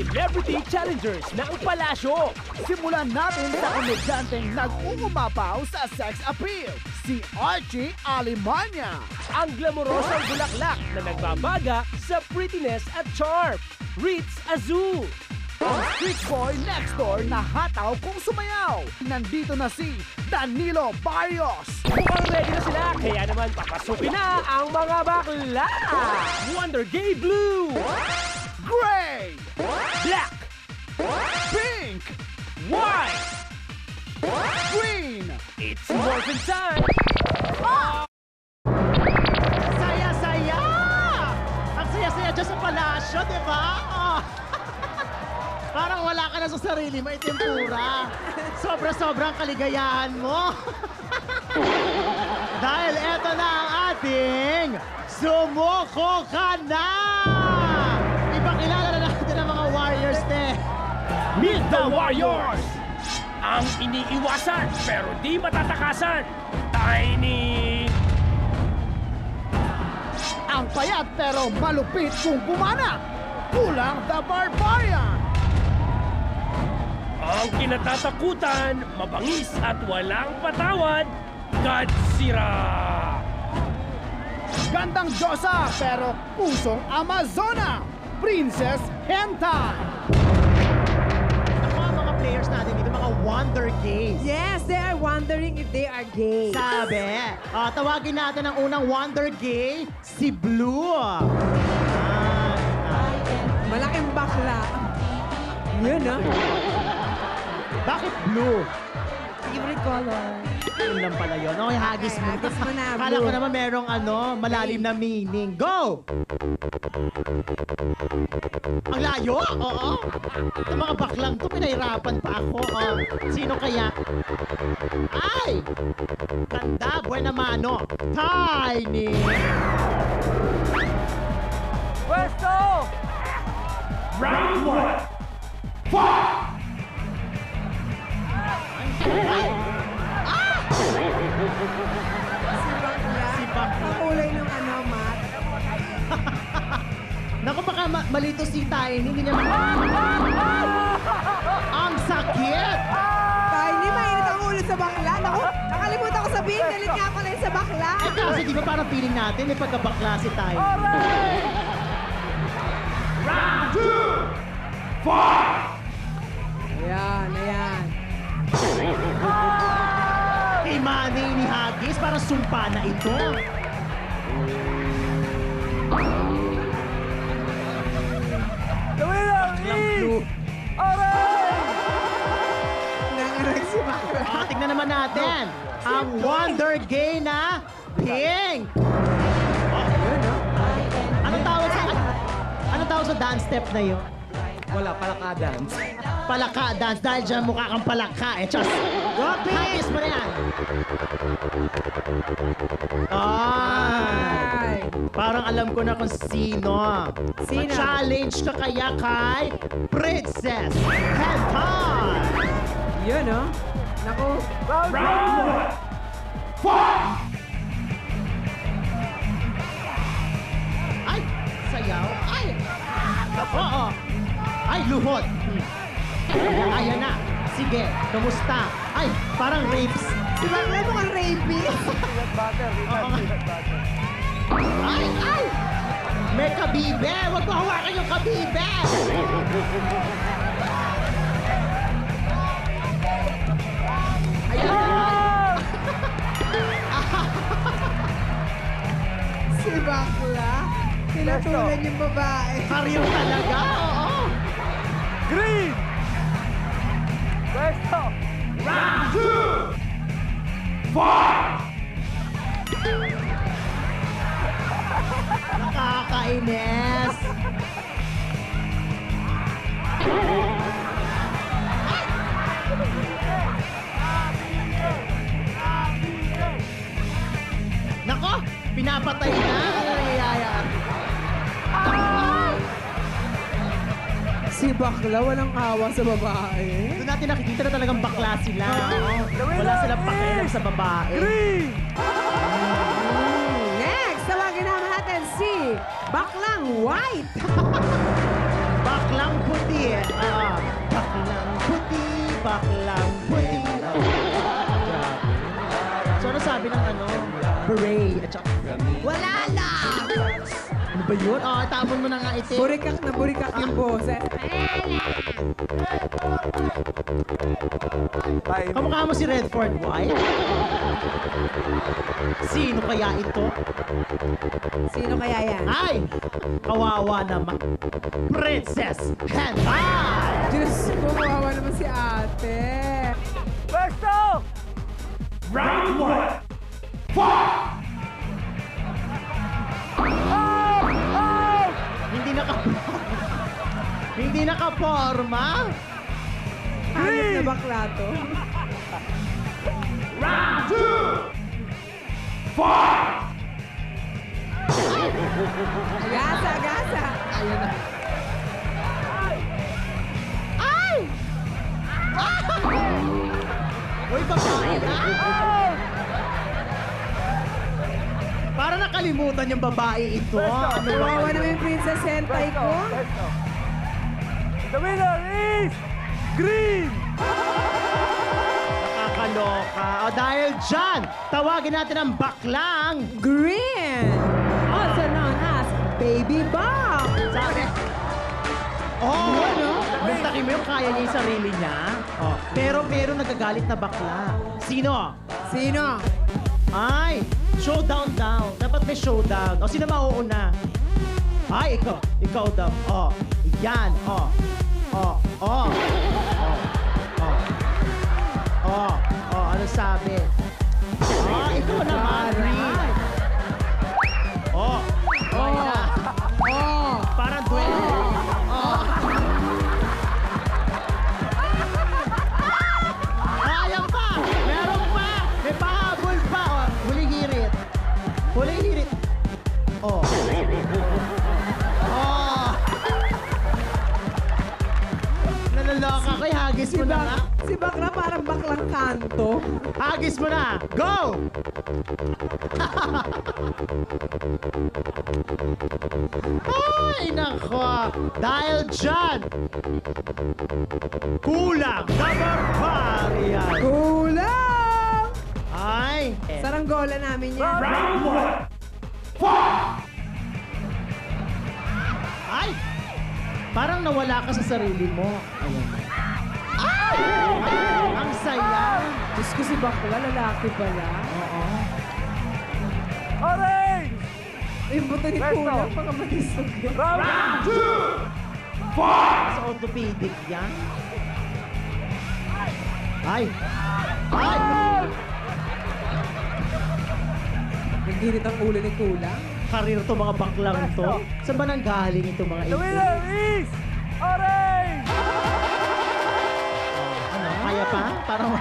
Celebrity Challengers ng Palasyo. Simulan natin sa komedyanteng nag-uumapaw sa sex appeal, si Archie Alimanya. Ang glamorosang bulaklak na nagbabaga sa prettiness at charm, Ritz Azul. Ang street boy next door na hataw kung sumayaw. Nandito na si Danilo Barrios. Mukhang ready na sila, kaya naman papasukin na ang mga bakla. Wonder Gay Blue, Gray, Black, Pink, White. Green. It's morphin' time. Saya-saya! Ang saya-saya dyan sa palasyo, di ba? Oh. Parang wala ka na sa sarili mo, itempura. Sobra-sobrang kaligayahan mo. Dahil eto na ang ating Sumuko Ka Na! Ipakilala na natin ang mga warriors, te. Meet the Warriors! Ang iniiwasan pero di matatakasan. Tiny! Ang payat pero malupit kung bumana. Kulang the Barbarian. Ang kinatatakutan, mabangis at walang patawad, Godzilla! Gandang Diyosa pero pusong Amazona. Princess Hentai. Ako ang mga players natin dito, mga Wonder Gays. Yes, they are wondering if they are gay. Sabi, tawagin natin ang unang Wonder Gay, si Blue. Malaking bakla. Yun, ah. Bakit Blue? Favorite color. Yun lang pala yun. Okay, hagis mo. Hagis mo na, Kala Blue. ko naman merong malalim na meaning. Go! Ang layo? Oo. Ito mga baklang to, pinahirapan pa ako. Sino kaya? Ay! Ganda, buena mano. Tiny! Pwesto! Round 1! Fight! Si bakla. Ang kulay ng mat. Naku, baka malito si Tiny. Hindi niya Ang sakit! Tiny, mainit ang ulo sa bakla. Naku, nakalimutan ko sabihin, galit nga pala yun sa bakla. Eh kasi di ba parang feeling natin may pagkabakla si Tiny. Round 2! Fight! Ayan, ayan. Kay Manny ni Haggis, parang sumpa na ito. Blue. Nangarag si bakla. Tignan naman natin. Ang Wonder Gay na Pink. Anong tawag sa dance step na yun? Wala, palaka dance. Palaka dance. Dahil dyan mukha kang palaka. Just Haggis mo na yan. Ay. Parang alam ko na kung sino. Sino? Challenge ka kaya kay Princess Hentai. Yun, oh. Naku. Round 1! Fight! Ay! Sayaw! Ay! Oo! Ay, luhod! Ayan na! Sige, kamusta? Ay, parang rapes! Si bakla mukhang rapist. Ay! Ay! May kabibe! Huwag mo hawakan yung kabibe! Ayan! Si bakla. Tinatulan yung babae. Karyo talaga! Oo! Green! Pwesto! Round 2! Fight! Nakakainis! Nako! Pinapatay na! Ano nangyayari? Si bakla, walang awa sa babae. Doon natin nakikita na talagang bakla sila. Wala silang pakialam sa babae. Next, tawagin naman natin si Baklang White. baklang puti. Baklang puti, baklang puti. So, ano sabi ng ano? Beret. At saka, Wala lang! ano ba yun? Tapon mo na nga itim. Burikak na burikak yung boses. Kamukha mo si Redford White? Sino kaya ito? Sino kaya yan? Ay! Kawawa naman. Princess Hentai! Diyos ko, kawawa naman si ate. Pwesto! Round 1. Hindi Hindi nakaporma? Hayop na bakla to. Round 2. Agasa, agasa. Ayun na. Ay! Uy, babae na! Para nakalimutan yung babae ito. Ano ba? Kawawa naman yung princess hentai ko. The winner is green! Nakakaloka. O dahil dyan, tawagin natin ang baklang. Green! Also known as Baby Bomb. Sabi. Oh! Basta mo yung kaya niya yung sarili niya. Oh. Pero nagagalit na bakla. Sino? Sino? Ay! Showdown daw. Dapat may showdown. O, sino mauuna? Ay, ikaw. Ikaw daw. O. Yan. O. O. O. O. O. O. O. Ano sabi? Ah, ikaw naman, Green. O. O. Oh! Parang duwende. O. Ayan pa! Meron pa! May pahabol pa! O, huling hirit. Huling hirit. O. O. Nalaloka ko, hagis mo na nga. Si Bakla parang baklang kanto. Hagis mo na! Go! Ay, nako! Dahil dyan, kulang na barbarian! Kulang! Ay! Saranggola namin yan. Round 1. Ay! Parang nawala ka sa sarili mo. Ayan. Ay! Ang saya! Diyos ko si Bakla, lalaki pala. Oo. Orange! Yung buto ni Pwesto. Kulang, baka matisog yun. Round 2. Sa orthopedic yan. Ay! Ay! Nagginit ang ulo ni Kulang. Karir to mga baklang to. Saan ba nanggaling itong mga The ito? winner is orange! Ano? Kaya pa? Parang...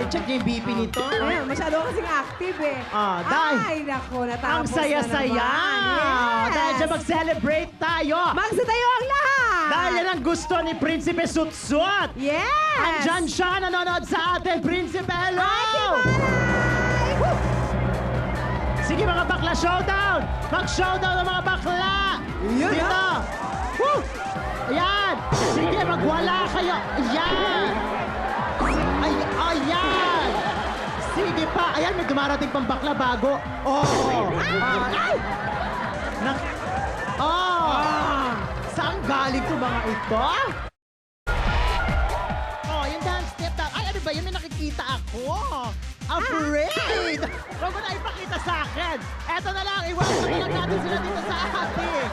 check yung BP nito. Ayun, masyado kasing active eh. Dahil... Ay, nako, Ang natapos saya-saya! na naman. Yes! Dahil dyan mag-celebrate tayo! Magsatayo ang lahat! Dahil yan ang gusto ni Prinsipe Sutsut! Yes! Andyan siya, nanonood sa atin, Prinsipe! Hello! Ay, Sige mga bakla, showdown! Mag-showdown ng mga bakla! Yun, Dito! Woo! Ayan! Sige, magwala kayo! Ayan! Ay, ayan! Sige pa! Ayan, may dumarating pang bakla bago. Oh! Ay! Saan galing to mga ito? Oh, yung dance step na. Ay, ano ba yun? May nakikita ako. Afraid! Huwag mo na ipakita sa akin. Eto na lang, i-welcome na lang natin sila dito sa atin.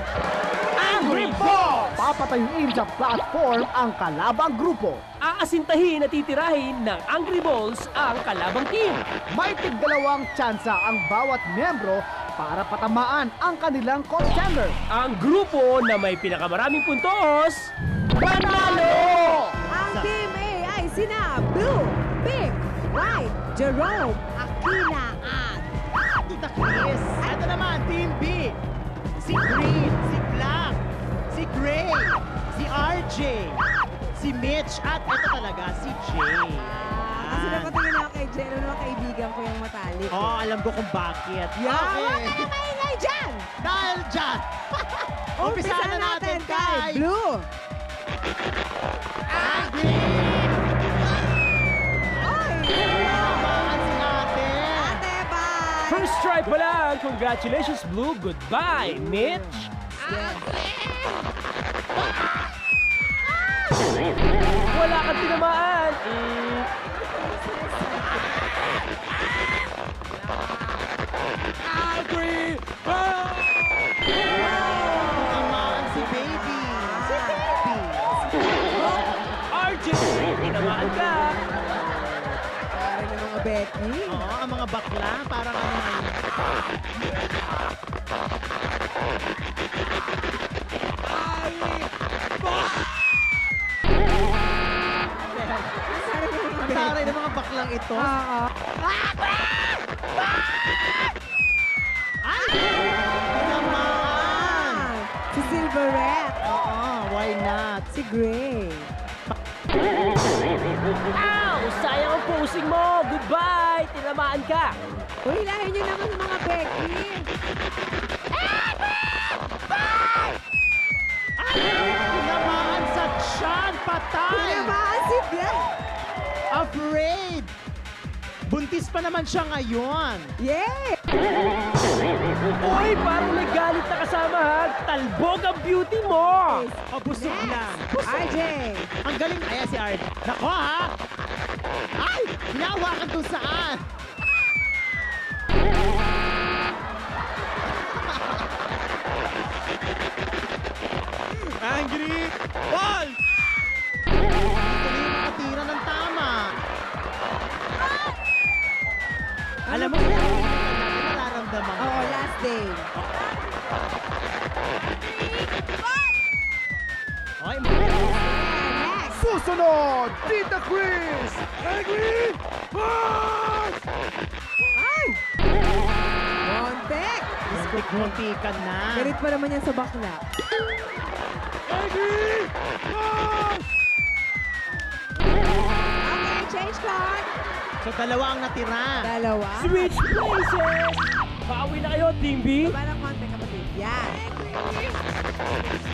Angry Ball! Papatayuin sa platform ang kalabang grupo. Aasintahin at titirahin ng Angry Balls ang kalabang team. May tig-dalawang tsansa ang bawat miyembro para patamaan ang kanilang contender. Ang grupo na may pinakamaraming puntos, panalo! Ang Team A ay sina Blue, Pink, White, Jerome, Aquila at... Tita Chris. Eto naman, Team B. Si Green, si Black, si Gray, si RJ, si Mitch, at ito talaga, si Jay. Kasi napatingin ako kay Jen, ano naman kaibigan ko yung matalik. Oh, alam ko kung bakit. Yeah, Okay. huwag ka na maingay dyan! Dahil dyan, Umpisahan na natin kay Blue. Green. Ay! Tinamaan si ate. Ate, bye! First try pa lang. Congratulations, Blue. Goodbye, Mitch. Wala kang tinamaan. Tinamaan si Baby. Si Baby. RJ, tinamaan ka. Para ng mga Becky. Oo, ang mga bakla. Parang ano ngayon. Para ng mga Ang Becky. taray ng mga baklang ito. Oo. Ay! Tinamaan. Si Silverette. Oo, why not? Si Gray. Ow! Sayang ang posing mo. Goodbye. Tinamaan ka. Uy, lahin nyo naman ng mga Becky. Tinamaan sa tiyan. Patay. Tinamaan si Black. Afraid. Buntis pa naman siya ngayon. Yay! Uy, parang may galit na kasama ha. Talbog ang beauty mo. O, busog lang. RJ. Ang galing. Ayan si Art. Nako ha. Ay! Hinahawakan kung saan. Angry Ball! Tuloy yung makatira ng tama. Alam mo, nararamdaman ko. Oo, last day. Okay, Next. Susunod, Tita Chris! Angry Birds! Ay! Montek! muntik-muntikan na. Galit pa naman yan sa bakla. Angry Birds! Okay, change card. So, dalawa ang natira. Dalawa. Switch places. Pauwi na kayo, Team B. Baba ng konti, kapatid. Yan.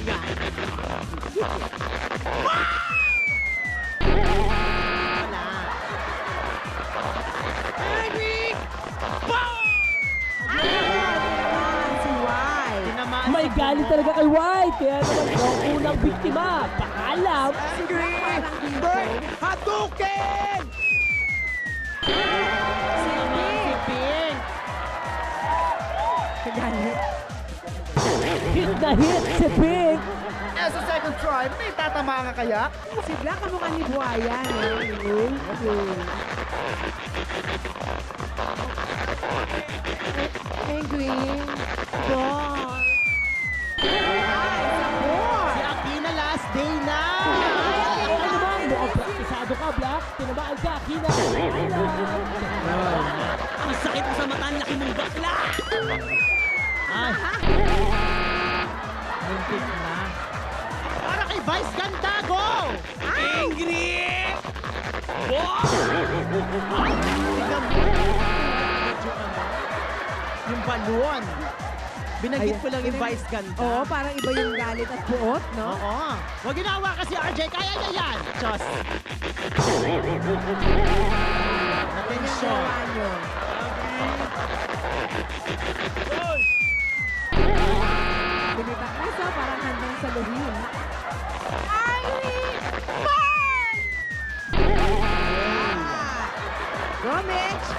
Yan. Wala. Tinamaan si Y. Tinamaan May si galit Bobo. talaga kay White. Kaya naman ang unang biktima. Paalam. Si Green. Parang dito. Hadouken! Si Tinamaan si Pink. Kagalit. Hit na hit si Pink. Eh, sa second try, may tatama nga kaya? Si Black ang mukha ni Buhaya. No? Penguin. Ball. Ay, sa Si ball. Akina last day na. Ano naman? Mukhang praktisado ka, Black. Tinamaan ka, Kina. Ang sakit mo sa mata, ang laki mong bakla. Ay. Muntik na. Para kay Vice Ganda, go! Angry! Boss! Tingnan mo. Medyo ano, yung balon. Binanggit ko lang yung Vice Ganda. Oo, parang iba yung galit at buot, no? Oo. Huwag ginawa kasi RJ, kaya niya yan. Diyos. Yan Atensyon. gawa nyo. Binita Chris, oh, parang handang saluhin. Go, Mitch!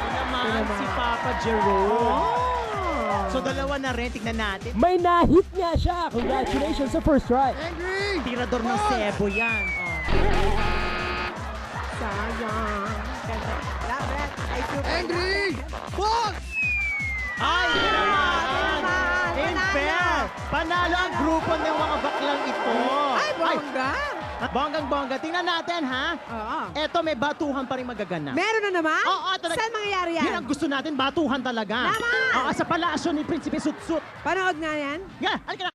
Naman si Papa Jerome. Oh! So dalawa na rin, tignan natin. May na-hit niya siya. Congratulations sa first try. Angry! Tirador ng Cebu yan. Sayang. Love it. I do. Angry Birds! Ay, tinamaan! Tinamaan! In Panalo! fair, panalo ang grupo ng mga baklang ito. Ay, bongga! Bonggang-bongga. Tingnan natin, ha? Oo. Eto, may batuhan pa rin magaganap. Meron na naman? Oo, talaga. Saan mangyayari yan? Yan ang gusto natin, batuhan talaga. Naman! Oo, sa palasyo ni Prinsipe Sutsut. Panood nga yan? Yan, halika na.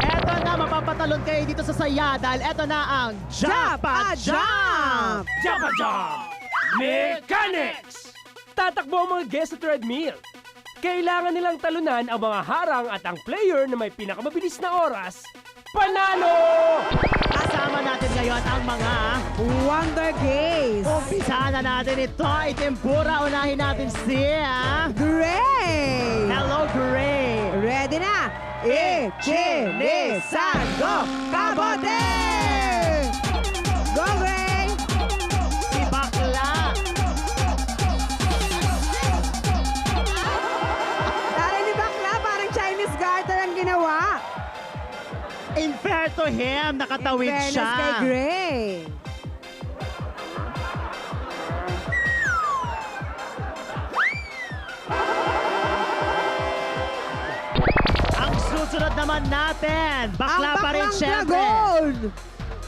Eto na, mapapatalon kayo dito sa saya dahil eto na ang Jump Jump! a Jump! Jump! Mechanics! Tatakbo ang mga guests sa treadmill. Kailangan nilang talunan ang mga harang at ang player na may pinakamabilis na oras, panalo! Kasama natin ngayon ang mga Wonder Gaze. umpisa na natin ito. Itempura, unahin natin si Gray. Hello, Gray. Ready na? Ichinisan, go! Kabote! Go, Gray! Si Bakla. Tara ni Bakla, parang Chinese garter ang ginawa. In fair to him, nakatawid In fairness siya. kay Gray. Ang susunod naman natin, bakla Ang pa rin baklang syempre. dragon.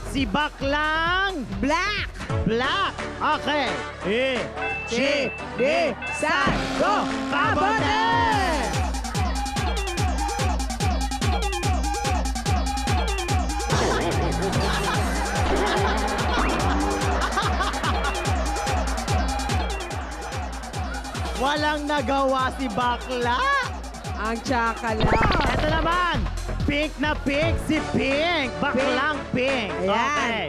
Si Baklang Black. Black. Okay. Ichinisan, go! Kabote! Walang nagawa si Bakla. Ang tsaka lang. Ito naman, pink na pink si Pink. Baklang pink. Okay. Ayan.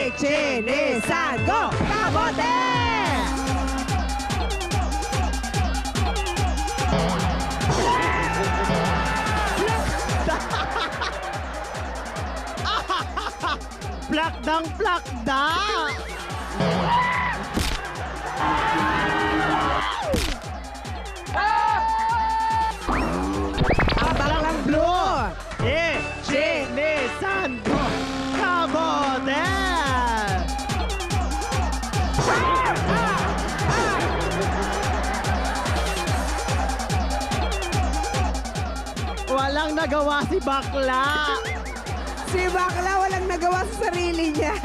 Ichinisan, go! Kabote! Plakdang plakda. Ang baklang blue. Chinisan ko. Kabote. Walang nagawa si Bakla. Si Bakla walang nagawa sa sarili niya.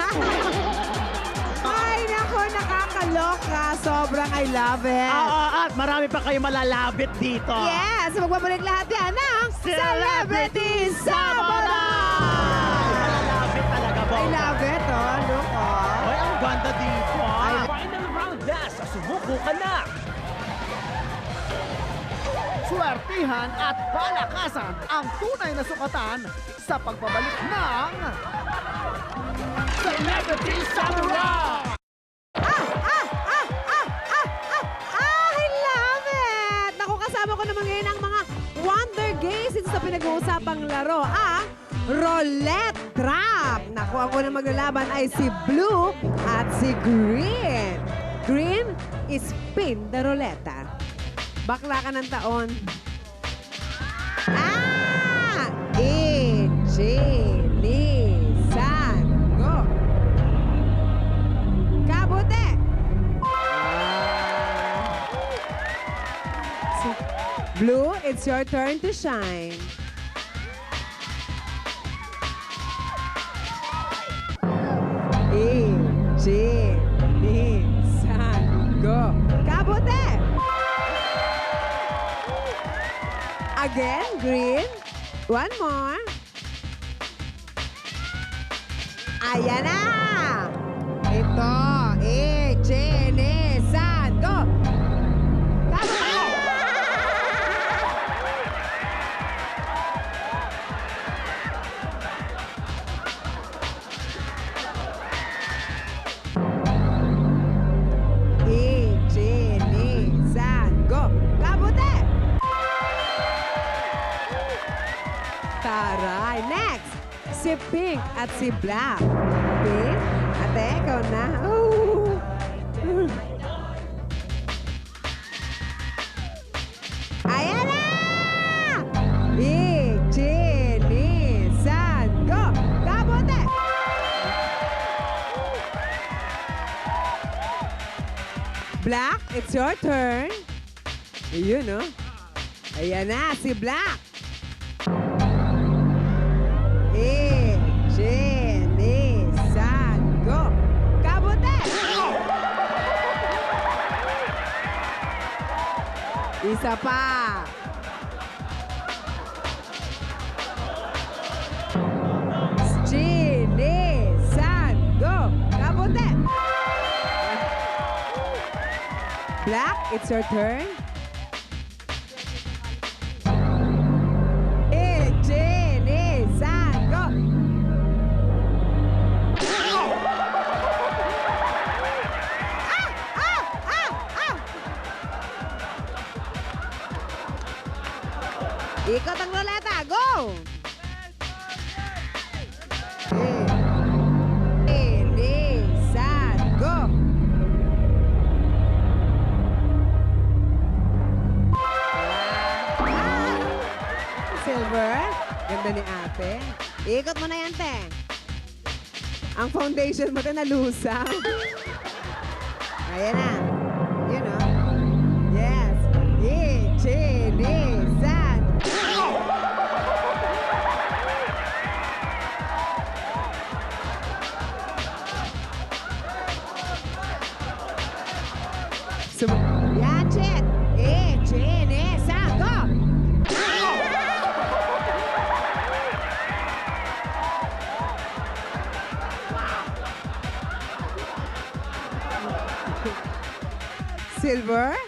Ay, nako, nakakaloka. Sobrang I love it. Oo, at marami pa kayo malalabit dito. Yes, magbabalik lahat yan ng Celebrity Sabotage! Malalapit talaga, I Bongga. love it, oh. Look, oh. Ay, ang ganda dito. ah. Final round na sa Subuko Ka Na! Swertihan at palakasan ang tunay na sukatan sa pagbabalik ng Celebrity Samurai! I love it! Naku, kasama ko naman ngayon ang mga Wonder Games sa pinag-uusapang laro, ang Roulette Trap. Naku, ang unang maglalaban ay si Blue at si Green. Green, spin the ruleta. Bakla ka ng taon. Ichinisan. Go! Kabote! Blue, it's your turn to shine. Ichinisan. Go! Kabote! Again, green. One more. Ayan na! Ito, ichinisan. Go! Kabote! Ichinisan. Go! Kabote! Taray! Next! Si Pink at si Black. Pink? Ate, ikaw na. Ooh. Ayan na! Ichinisan. Go! Kabote! Black, it's your turn. Ayun, no? Ayan na, si Black. Ichinisan. Go! Kabote! Isa pa. Chinisan. Go! Kabote! Black, it's your turn. Jenny-san, go! Ikot ang ruleta, go! Elisan, go! Silver, ganda ni ate. Ikot mo na yan, te. Ang foundation mo, te, nalusang. Ayan na. Yun, oh. Yes. Ichilisan. Yachet. Ichilisan. Go! Silver.